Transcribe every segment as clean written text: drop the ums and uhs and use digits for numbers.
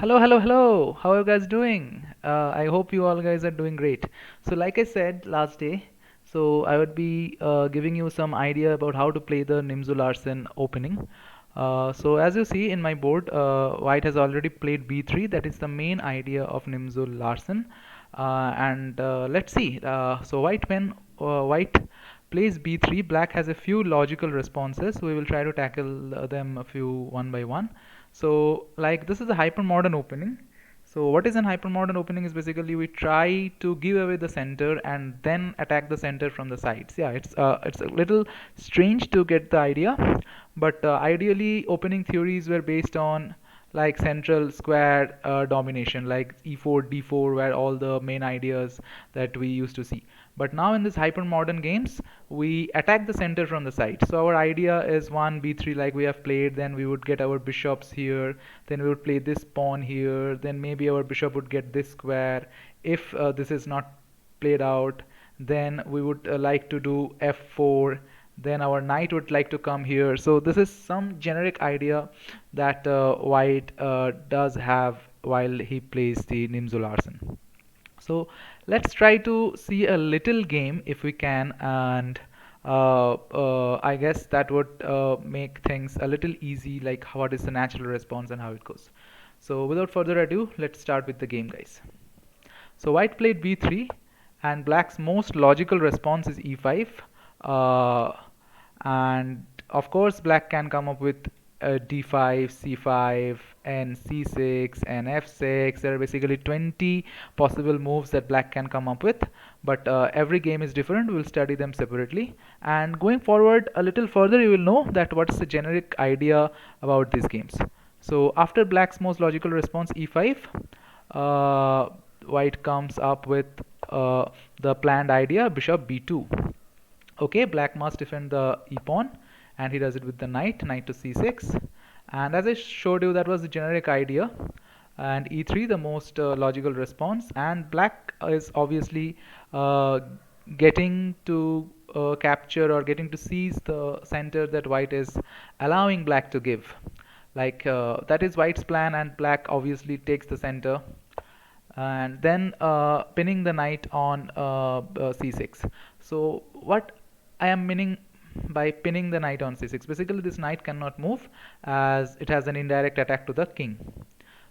Hello. How are you guys doing? I hope you all guys are doing great. So, like I said last day, I would be giving you some idea about how to play the Nimzo Larsen opening. As you see in my board, White has already played B3. That is the main idea of Nimzo Larsen. And let's see. White plays B3, Black has a few logical responses. We will try to tackle them a few one by one. So like this is a hypermodern opening. So what is an hypermodern opening is basically we try to give away the center and then attack the center from the sides. Yeah, it's a little strange to get the idea, but ideally opening theories were based on like central square domination, like e4 d4 were all the main ideas that we used to see. But now in this hyper modern games we attack the center from the side. So our idea is 1 b3 like we have played, then we would get our bishops here, then we would play this pawn here, then maybe our bishop would get this square. If this is not played out, then we would like to do f4, then our knight would like to come here. So this is some generic idea that White does have while he plays the Nimzo Larsen. So let's try to see a little game if we can, and I guess that would make things a little easy, like what is the natural response and how it goes. So without further ado, let's start with the game, guys. So White played b3, and Black's most logical response is e5. Uh, and of course, Black can come up with d5, c5, and c6, and f6. There are basically 20 possible moves that Black can come up with, but every game is different. We'll study them separately. And going forward a little further, you will know that what's the generic idea about these games. So after Black's most logical response, e5, uh, White comes up with the planned idea, bishop b2. Okay, Black must defend the e pawn, and he does it with the knight to c6. And as I showed you, that was the generic idea. And e3, the most logical response. And Black is obviously getting to capture or getting to seize the center that White is allowing Black to give. Like that is White's plan, and Black obviously takes the center and then pinning the knight on c6. So what I am meaning by pinning the knight on c6, basically this knight cannot move as it has an indirect attack to the king.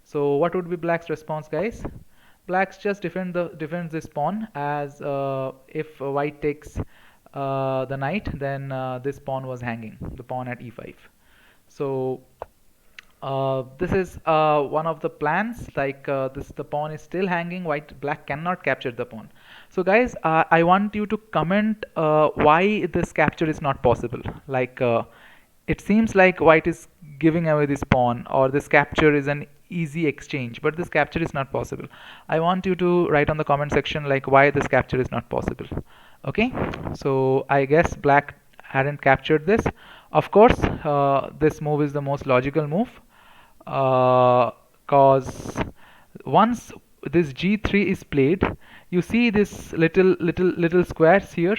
So what would be Black's response, guys? Black's just defends this pawn, as if White takes the knight, then this pawn was hanging, the pawn at e5. So this is one of the plans, like this the pawn is still hanging, Black cannot capture the pawn. So guys, I want you to comment why this capture is not possible. Like it seems like White is giving away this pawn, or this capture is an easy exchange, but this capture is not possible. I want you to write on the comment section like why this capture is not possible. Okay, so I guess Black hadn't captured this. Of course, this move is the most logical move, cause once this g3 is played, you see this little squares here.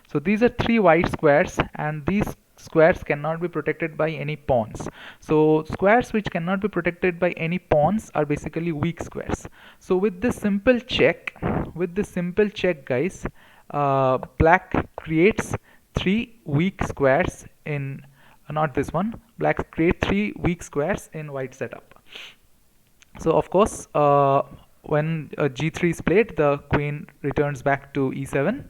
So these are three white squares, and these squares cannot be protected by any pawns. So squares which cannot be protected by any pawns are basically weak squares. So with this simple check, guys, Black creates three weak squares in not this one. Black create three weak squares in White setup. So of course, when g3 is played, the queen returns back to e7,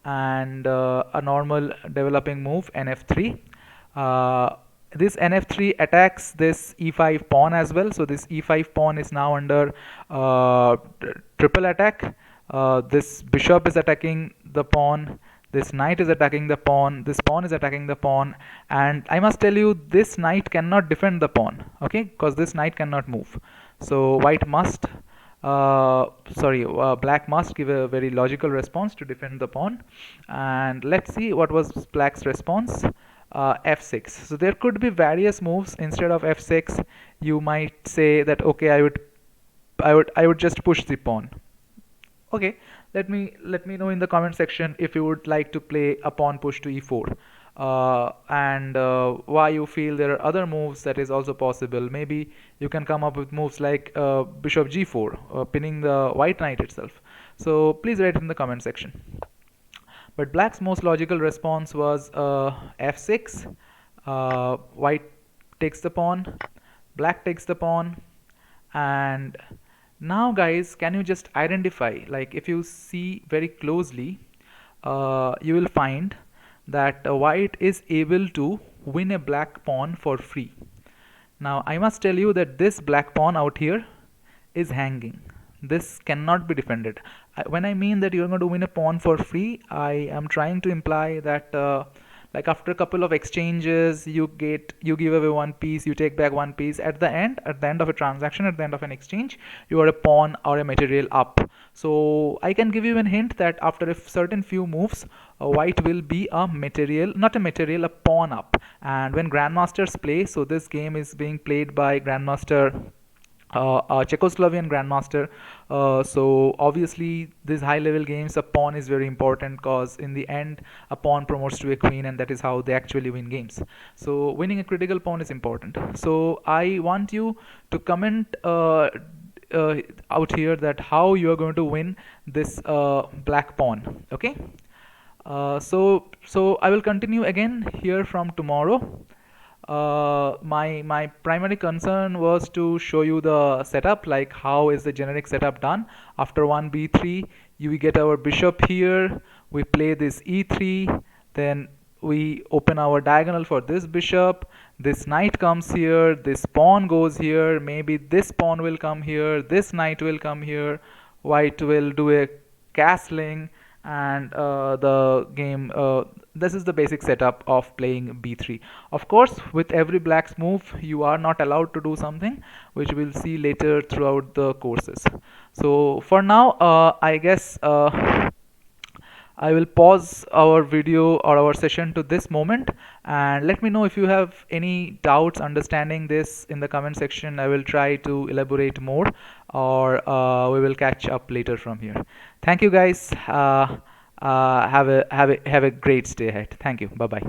and a normal developing move, nf3. This nf3 attacks this e5 pawn as well. So this e5 pawn is now under triple attack. This bishop is attacking the pawn, this knight is attacking the pawn, this pawn is attacking the pawn, and I must tell you this knight cannot defend the pawn, okay, because this knight cannot move. So White must Black must give a very logical response to defend the pawn. And let's see what was Black's response. F6. So there could be various moves. Instead of f6, you might say that okay, I would just push the pawn. Okay, let me know in the comment section if you would like to play a pawn push to e4. and why you feel there are other moves that is also possible. Maybe you can come up with moves like bishop g4, pinning the white knight itself. So please write in the comment section. But black's most logical response was f6. White takes the pawn, black takes the pawn, and now guys, can you just identify, like if you see very closely, you will find that white is able to win a black pawn for free. Now I must tell you that this black pawn out here is hanging. This cannot be defended. When I mean that you're going to win a pawn for free, I am trying to imply that like after a couple of exchanges, you give away one piece, you take back one piece. At the end of a transaction, at the end of an exchange, you are a pawn or a material up. So I can give you a hint that after a certain few moves, white will be a material, not a material, a pawn up. And when grandmasters play, so this game is being played by grandmaster, a Czechoslovakian grandmaster. So obviously these high level games, a pawn is very important because in the end a pawn promotes to a queen, and that is how they actually win games. So winning a critical pawn is important. So I want you to comment out here that how you are going to win this black pawn. Okay. So I will continue again here from tomorrow. My primary concern was to show you the setup, like how is the generic setup done. After 1b3, we get our bishop here, we play this e3, then we open our diagonal for this bishop, this knight comes here, this pawn goes here, maybe this pawn will come here, this knight will come here, white will do a castling, and the game, this is the basic setup of playing b3. Of course, with every black's move you are not allowed to do something which we'll see later throughout the courses. So for now, I guess I will pause our video or our session to this moment, and let me know if you have any doubts understanding this in the comment section. I will try to elaborate more, or we will catch up later from here. Thank you guys. Have a great stay ahead. Thank you. Bye bye.